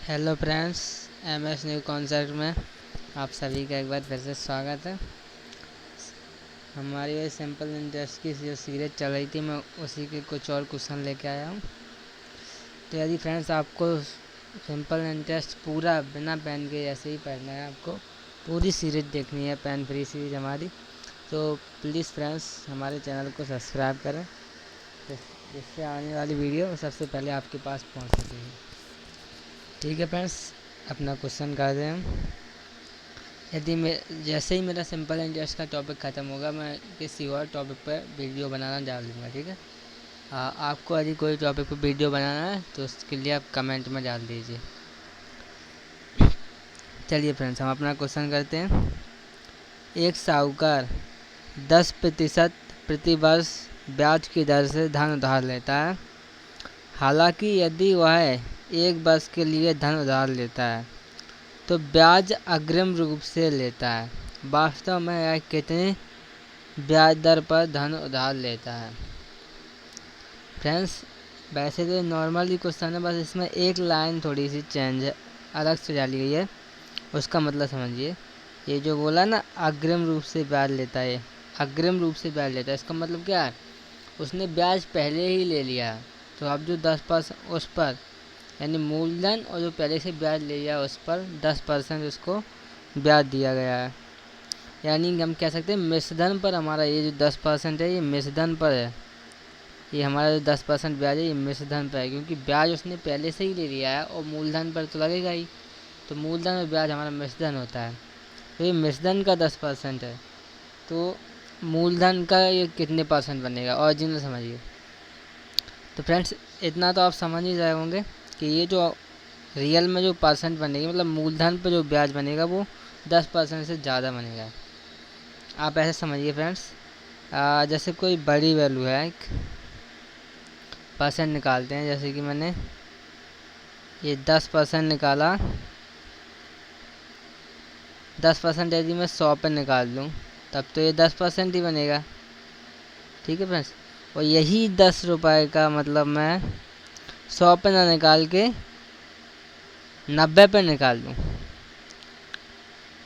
Hello friends, MS new concept में आप सभी का एक बार फिर से स्वागत है। हमारी ये सिंपल इंटरेस्ट की जो सीरीज चल रही थी, मैं उसी के कुछ और क्वेश्चन लेके आया हूँ। तो यदि फ्रेंड्स आपको सिंपल इंटरेस्ट पूरा बिना पेन के ऐसे ही पढ़ना है, आपको पूरी सीरीज देखनी है, पेन फ्री सीरीज हमारी, तो प्लीज़ फ्रेंड्स हमारे चैनल को सब्सक्राइब करें जिससे आने वाली वीडियो सबसे पहले आपके पास पहुँच सकेगी। ठीक है फ्रेंड्स, अपना क्वेश्चन कर दें हम। यदि मैं जैसे ही मेरा सिंपल इंटरेस्ट का टॉपिक ख़त्म होगा, मैं किसी और टॉपिक पर वीडियो बनाना डाल दूँगा। ठीक है, आपको यदि कोई टॉपिक पर वीडियो बनाना है तो उसके लिए आप कमेंट में डाल दीजिए। चलिए फ्रेंड्स, हम अपना क्वेश्चन करते हैं। एक साहूकार 10% प्रति वर्ष ब्याज की दर से धन उधार लेता है। हालांकि यदि वह एक वर्ष के लिए धन उधार लेता है तो ब्याज अग्रिम रूप से लेता है। वास्तव में यह कितने ब्याज दर पर धन उधार लेता है? फ्रेंड्स, वैसे तो नॉर्मली क्वेश्चन है, बस इसमें एक लाइन थोड़ी सी चेंज है, अलग से डाली गई है। उसका मतलब समझिए, ये जो बोला ना अग्रिम रूप से ब्याज लेता है, अग्रिम रूप से ब्याज लेता है, इसका मतलब क्या है? उसने ब्याज पहले ही ले लिया, तो अब जो 10% उस पर, यानी मूलधन और जो पहले से ब्याज ले लिया उस पर 10% उसको ब्याज दिया गया है। यानी हम कह सकते हैं मिश्रधन पर हमारा ये जो 10% है, ये मिश्रधन पर है। ये हमारा जो 10% ब्याज है, ये मिश्रधन पर है, क्योंकि ब्याज उसने पहले से ही ले लिया है और मूलधन पर तो लगेगा ही। तो मूलधन और ब्याज हमारा मिश्रधन होता है, तो ये मिश्रधन का 10% है। तो मूलधन का ये कितने परसेंट बनेगा, ओरिजिनल समझिए। तो फ्रेंड्स, इतना तो आप समझ ही रहे होंगे कि ये जो रियल में जो परसेंट बनेगी, मतलब मूलधन पर जो ब्याज बनेगा वो 10% से ज़्यादा बनेगा। आप ऐसे समझिए फ्रेंड्स, जैसे कोई बड़ी वैल्यू है, एक परसेंट निकालते हैं। जैसे कि मैंने ये 10% निकाला, 10% यदि मैं 100 पे निकाल दूँ तब तो ये 10% ही बनेगा। ठीक है फ्रेंड्स, और यही 10 रुपये का मतलब मैं 100 पे ना निकाल के 90 पे निकाल दूँ,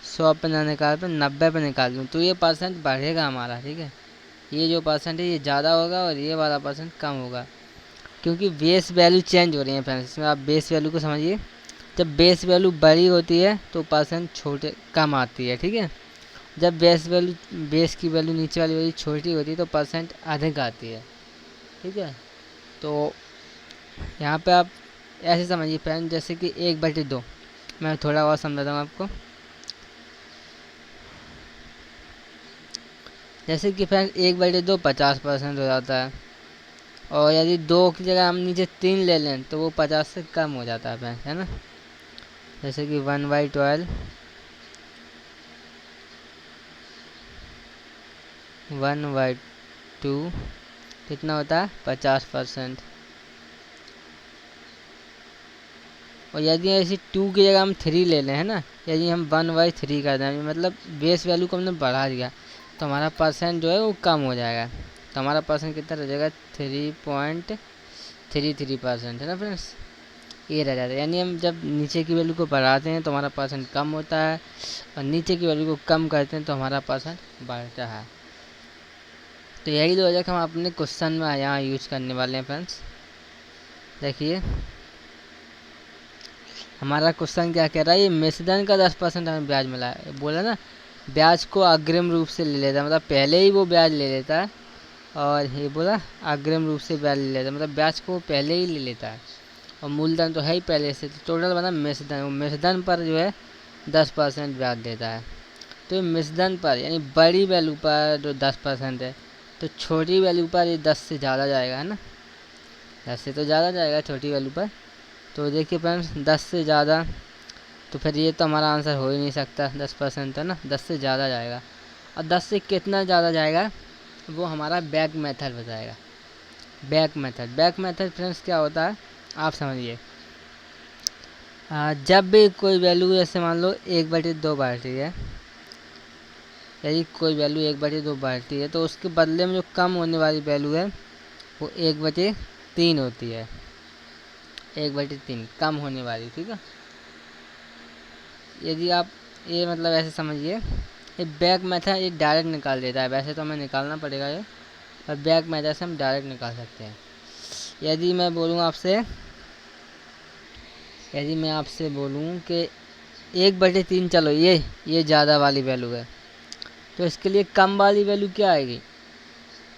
100 पे ना निकाल पे 90 पे निकाल दूँ, तो ये परसेंट बढ़ेगा हमारा। ठीक है, ये जो परसेंट है ये ज़्यादा होगा और ये वाला परसेंट कम होगा, क्योंकि बेस वैल्यू चेंज हो रही है फ्रेंड्स। इसमें आप बेस वैल्यू को समझिए, जब बेस वैल्यू बड़ी होती है तो परसेंट छोटे कम आती है। ठीक है, जब बेस की वैल्यू नीचे वाली वैल्यू छोटी होती है तो परसेंट अधिक आती है। ठीक है, तो यहाँ पे आप ऐसे समझिए फ्रेंड, जैसे कि 1/2, मैं थोड़ा और समझाता हूँ आपको। जैसे कि फ्रेंड 1/2 50% हो जाता है, और यदि 2 की जगह हम नीचे 3 ले लें तो वो 50 से कम हो जाता है फ्रेंड, है ना। जैसे कि 1/12, 1/2 कितना होता है? 50%। और यदि ऐसी 2 की जगह हम 3 ले लें, है ना, यदि हम 1/3 कर दें, मतलब बेस वैल्यू को हमने बढ़ा दिया, तो हमारा परसेंट जो है वो कम हो जाएगा। तो हमारा परसेंट कितना रह जाएगा? 3.33%, है ना फ्रेंड्स। ये रह जाता है, यानी हम जब नीचे की वैल्यू को बढ़ाते हैं तो हमारा परसेंट कम होता है, और नीचे की वैल्यू को कम करते हैं तो हमारा परसेंट बढ़ता है। तो यही लॉजिक हम अपने क्वेश्चन में यहाँ यूज करने वाले हैं फ्रेंड्स। देखिए हमारा क्वेश्चन क्या कह रहा है, ये मिश्रधन का 10% हमें ब्याज मिला है। बोला ना, ब्याज को अग्रिम रूप से ले लेता है, मतलब पहले ही वो ब्याज ले लेता है। और ये बोला अग्रिम रूप से ब्याज ले लेता है, मतलब ब्याज को पहले ही ले लेता है, और मूलधन तो है ही पहले से। तो टोटल बना मिश्रधन, मिश्रधन पर जो है 10% ब्याज देता है। तो मिश्रधन पर यानी बड़ी वैल्यू पर जो 10% है, तो छोटी वैल्यू पर ये 10 से ज़्यादा जाएगा, है ना, 10 से तो ज़्यादा जाएगा छोटी वैल्यू पर। तो देखिए फ्रेंड्स, 10 से ज़्यादा, तो फिर ये तो हमारा आंसर हो ही नहीं सकता, 10% है ना, 10 से ज़्यादा जाएगा। और 10 से कितना ज़्यादा जाएगा वो हमारा बैक मेथड बताएगा। बैक मेथड फ्रेंड्स क्या होता है आप समझिए। जब भी कोई वैल्यू, जैसे मान लो 1/2 बढ़ती है, यदि कोई वैल्यू 1/2 बढ़ती है तो उसके बदले में जो कम होने वाली वैल्यू है वो 1/3 होती है, 1/3 कम होने वाली। ठीक है, यदि आप ये मतलब ऐसे समझिए, ये बैक मेथड ये डायरेक्ट निकाल देता है, वैसे तो हमें निकालना पड़ेगा ये, और बैक मेथड से हम डायरेक्ट निकाल सकते हैं। यदि मैं बोलूँ आपसे, यदि मैं आपसे बोलूँ कि 1/3, चलो ये ज़्यादा वाली वैल्यू है, तो इसके लिए कम वाली वैल्यू क्या आएगी?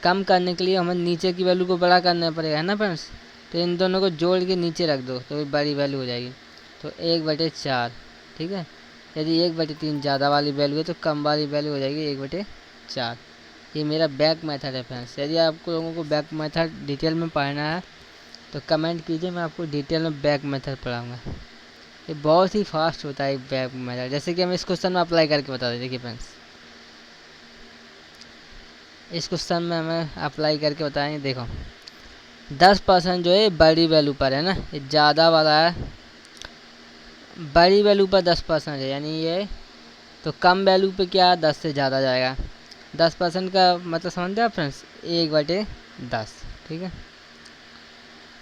कम करने के लिए हमें नीचे की वैल्यू को बड़ा करना पड़ेगा, है ना फ्रेंड्स। तो इन दोनों को जोड़ के नीचे रख दो तो बड़ी वैल्यू हो जाएगी, तो 1/4, ठीक है। यदि 1/3 ज़्यादा वाली वैल्यू है तो कम वाली वैल्यू हो जाएगी 1/4। ये मेरा बैक मेथड है फ्रेंड्स। यदि आपको लोगों को बैक मेथड डिटेल में पढ़ना है तो कमेंट कीजिए, मैं आपको डिटेल में बैक मेथड पढ़ाऊँगा। ये बहुत ही फास्ट होता है बैक मेथड, जैसे कि हम इस क्वेश्चन में अप्लाई करके बता दें। देखिए फ्रेंड्स, इस क्वेश्चन में हमें अप्लाई करके बताएंगे। देखो 10% जो है बड़ी वैल्यू पर है ना, ये ज़्यादा वाला है, बड़ी वैल्यू पर 10% है, यानी ये तो कम वैल्यू पे क्या है, 10 से ज़्यादा जाएगा। 10% का मतलब समझते हैं आप फ्रेंड्स, 1/10, ठीक है।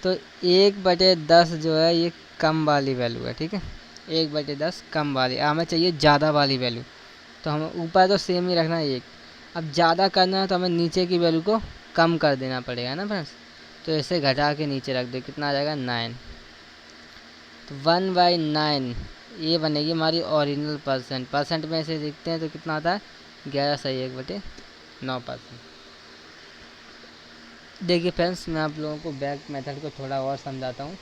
तो 1/10 जो है ये कम वाली वैल्यू है, ठीक है। 1/10 कम वाली, हमें चाहिए ज़्यादा वाली वैल्यू, तो हमें ऊपर तो सेम ही रखना है 1। अब ज़्यादा करना है तो हमें नीचे की वैल्यू को कम कर देना पड़ेगा ना फ्रेंड्स। तो इसे घटा के नीचे रख दो, कितना आ जाएगा 9। तो 1/9 ये बनेगी हमारी ओरिजिनल परसेंट। परसेंट में इसे देखते हैं तो कितना आता है, 11/1/9%। देखिए फ्रेंड्स, मैं आप लोगों को बैक मेथड को थोड़ा और समझाता हूँ,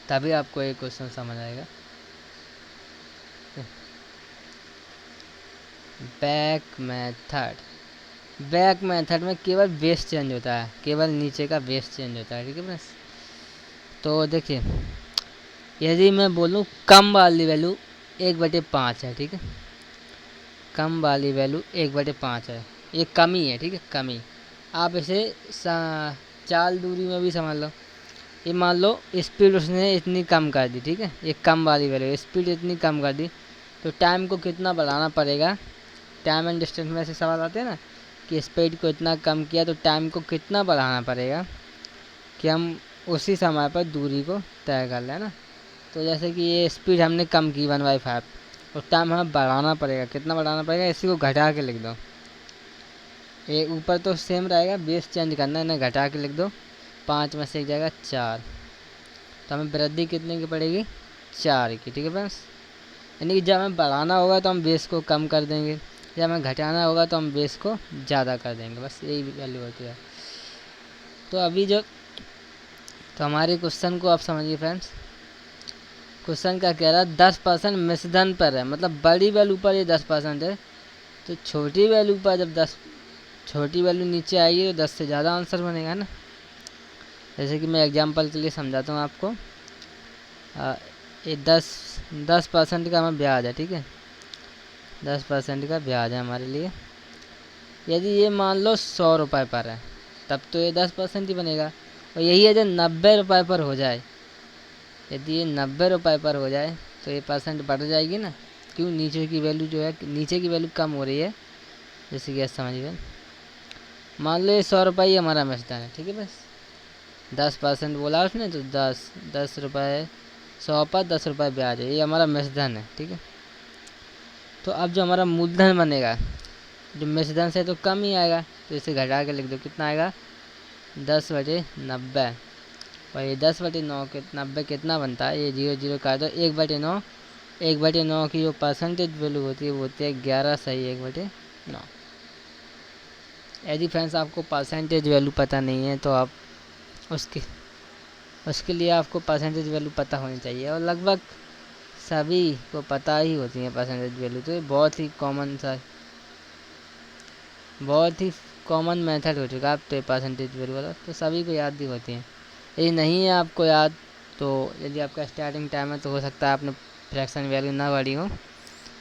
तभी आपको ये क्वेश्चन समझ आएगा। बैक मेथड में केवल बेस चेंज होता है, केवल नीचे का बेस चेंज होता है, ठीक है फ्रेंड्स। तो देखिए, यदि मैं बोलूँ कम वाली वैल्यू 1/5 है, ठीक है। कम वाली वैल्यू 1/5 है, ये कमी है, ठीक है, कमी। आप इसे चाल दूरी में भी समझ लो। ये मान लो स्पीड उसने इतनी कम कर दी, ठीक है, ये कम वाली वैल्यू, स्पीड इतनी कम कर दी, तो टाइम को कितना बढ़ाना पड़ेगा। टाइम एंड डिस्टेंस में ऐसे सवाल आते हैं ना कि स्पीड को इतना कम किया तो टाइम को कितना बढ़ाना पड़ेगा कि हम उसी समय पर दूरी को तय कर लें ना। तो जैसे कि ये स्पीड हमने कम की 1/5, और टाइम हमें बढ़ाना पड़ेगा, कितना बढ़ाना पड़ेगा, इसी को घटा के लिख दो। ये ऊपर तो सेम रहेगा, बेस चेंज करना है, इन्हें घटा के लिख दो। 5 में से एक जाएगा 4, तो हमें वृद्धि कितने की पड़ेगी, 4 की, ठीक है फ्रेंड्स। यानी कि जब हमें बढ़ाना होगा तो हम बेस को कम कर देंगे, जब हमें घटाना होगा तो हम बेस को ज़्यादा कर देंगे, बस यही वैल्यू होती है। तो अभी जो, तो हमारे क्वेश्चन को आप समझिए फ्रेंड्स। क्वेश्चन क्या कह रहा है, 10% मिश्रधन पर है, मतलब बड़ी वैल्यू पर ये 10% है, तो छोटी वैल्यू पर जब छोटी वैल्यू नीचे आएगी तो 10 से ज़्यादा आंसर बनेगा ना। जैसे कि मैं एग्जांपल के लिए समझाता हूँ आपको। ये 10% का हमें ब्याज है, ठीक है, 10% का ब्याज है हमारे लिए। यदि ये मान लो 100 रुपये पर है, तब तो ये 10% ही बनेगा। और यही है जो 90 रुपये पर हो जाए, यदि ये 90 रुपये पर हो जाए तो ये परसेंट बढ़ जाएगी ना, क्यों, नीचे की वैल्यू जो है, नीचे की वैल्यू कम हो रही है। जैसे कि समझिए, मान लो ये 100 रुपये ही हमारा मिश्रण है, ठीक है, बस 10% बोला उसने, तो 10 रुपये, 100 पर 10 रुपये ब्याज है, ये हमारा मिश्रण है, ठीक है। तो अब जो हमारा मूलधन बनेगा, जो मिश्रण से तो कम ही आएगा, तो इसे घटा के लिख दो, कितना आएगा, 10/90। और ये 10/9 के 90 कितना बनता है, ये 0 0 काट दो, 1/9। 1/9 की जो परसेंटेज वैल्यू होती है वो होती है 11/1/9। यदि फ्रेंड्स आपको परसेंटेज वैल्यू पता नहीं है तो आप उसके उसके लिए आपको परसेंटेज वैल्यू पता होनी चाहिए, और लगभग सभी को पता ही होती है परसेंटेज वैल्यू। तो ये बहुत ही कॉमन मेथड हो चुका है अब तो परसेंटेज वैल्यू वाला, तो सभी को याद भी होती है। यदि नहीं है आपको याद, तो यदि आपका स्टार्टिंग टाइम है तो हो सकता है आपने फ्रैक्शन वैल्यू ना पढ़ी हो,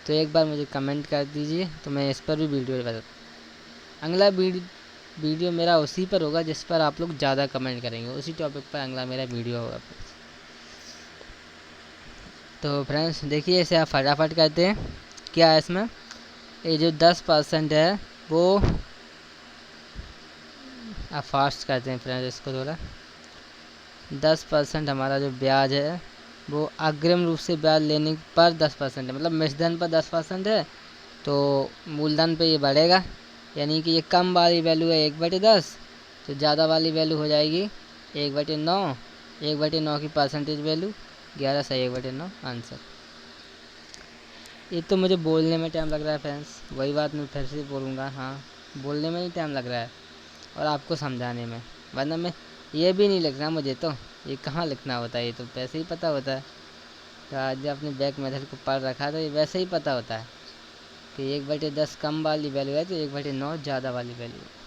तो एक बार मुझे कमेंट कर दीजिए, तो मैं इस पर भी वीडियो बता। अगला वीडियो मेरा उसी पर होगा जिस पर आप लोग ज़्यादा कमेंट करेंगे, उसी टॉपिक पर अगला मेरा वीडियो होगा। तो फ्रेंड्स देखिए, इसे आप फटाफट करते हैं। क्या है इसमें, ये जो 10% है वो आप फास्ट करते हैं फ्रेंड्स, इसको थोड़ा। 10% हमारा जो ब्याज है वो अग्रिम रूप से ब्याज लेने पर 10% है, मतलब मिश्रधन पर 10% है तो मूलधन पे ये बढ़ेगा, यानी कि ये कम वाली वैल्यू है 1/10, तो ज़्यादा वाली वैल्यू हो जाएगी 1/9। 1/9 की परसेंटेज वैल्यू 11 सही 1/9 आंसर। ये तो मुझे बोलने में टाइम लग रहा है फ्रेंड्स, वही बात मैं फिर से बोलूँगा, हाँ बोलने में ही टाइम लग रहा है और आपको समझाने में, वरना मैं ये भी नहीं लिखना मुझे तो, ये कहाँ लिखना होता है, ये तो वैसे ही पता होता है। तो आज अपने बैक मेथड को पढ़ रखा तो ये वैसे ही पता होता है कि 1/10 कम वाली वैल्यू है तो 1/9 ज़्यादा वाली वैल्यू है।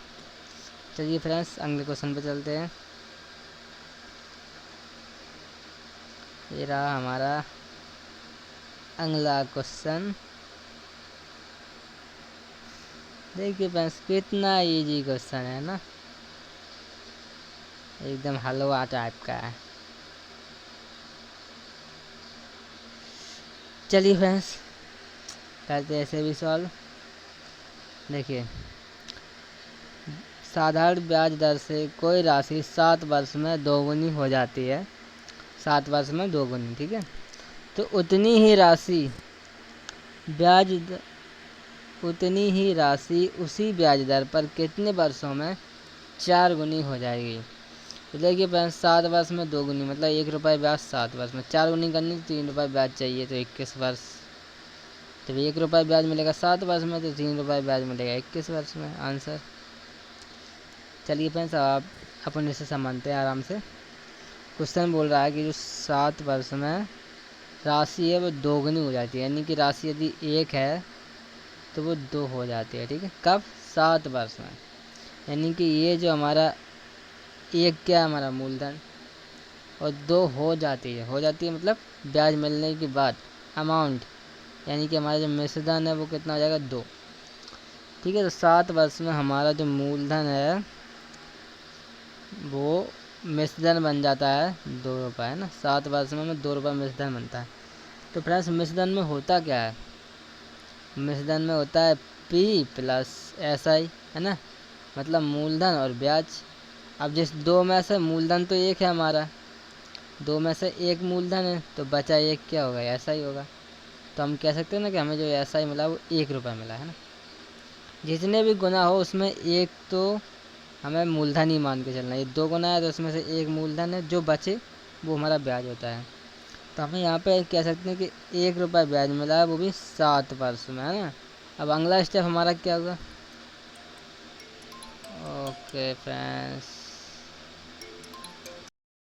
चलिए फ्रेंड्स अगले क्वेश्चन पे चलते हैं। ये रहा हमारा अगला क्वेश्चन। देखिए फ्रेंड्स कितना इजी क्वेश्चन है ना, एकदम हलवा टाइप का है। चलिए फ्रेंड्स करते हैं ऐसे भी सॉल्व। देखिए साधारण ब्याज दर से कोई राशि 7 वर्ष में दोगुनी हो जाती है, 7 वर्ष में दोगुनी, ठीक है। तो ब्याज उतनी ही राशि उसी ब्याज दर पर कितने वर्षों में 4 गुनी हो जाएगी। तो देखिए फ्रेंड्स 7 वर्ष में 2 गुनी मतलब 1 रुपये ब्याज, 7 वर्ष में 4 गुनी करनी तो 3 रुपये ब्याज चाहिए, तो 21 वर्ष। तो 1 रुपये ब्याज मिलेगा 7 वर्ष में, तो 3 रुपये ब्याज मिलेगा 21 वर्ष में आंसर। चलिए फ्रेंड्स आप अपन इसे समझते हैं आराम से। क्वेश्चन बोल रहा है कि जो 7 वर्ष में राशि है वो दोगुनी हो जाती है, यानी कि राशि यदि 1 है तो वो 2 हो जाती है, ठीक है। कब? 7 वर्ष में, यानी कि ये जो हमारा 1 क्या है हमारा मूलधन, और 2 हो जाती है मतलब ब्याज मिलने के बाद अमाउंट, यानी कि हमारा जो मिश्रधन है वो कितना हो जाएगा 2, ठीक है। तो 7 वर्ष में हमारा जो मूलधन है वो मिश्रधन बन जाता है 2 रुपये, है ना। 7 वर्ष में हमें 2 रुपये मिश्रधन बनता है। तो फ्रेंड्स मिश्रधन में होता क्या है, मिश्रधन में होता है P प्लस SI, है ना, मतलब मूलधन और ब्याज। अब जिस 2 में से मूलधन तो 1 है हमारा, 2 में से 1 मूलधन है तो बचा 1 क्या होगा, SI होगा। तो हम कह सकते हैं ना कि हमें जो SI मिला वो 1 रुपये मिला, है ना। जितने भी गुना हो उसमें 1 तो हमें मूलधन ही मान के चलना है। ये 2 गुना है तो उसमें से 1 मूलधन है, जो बचे वो हमारा ब्याज होता है। तो हमें यहाँ पे कह सकते हैं कि 1 रुपये ब्याज मिला है, वो भी 7 वर्ष में, है ना। अब अगला स्टेप हमारा क्या होगा। Okay friends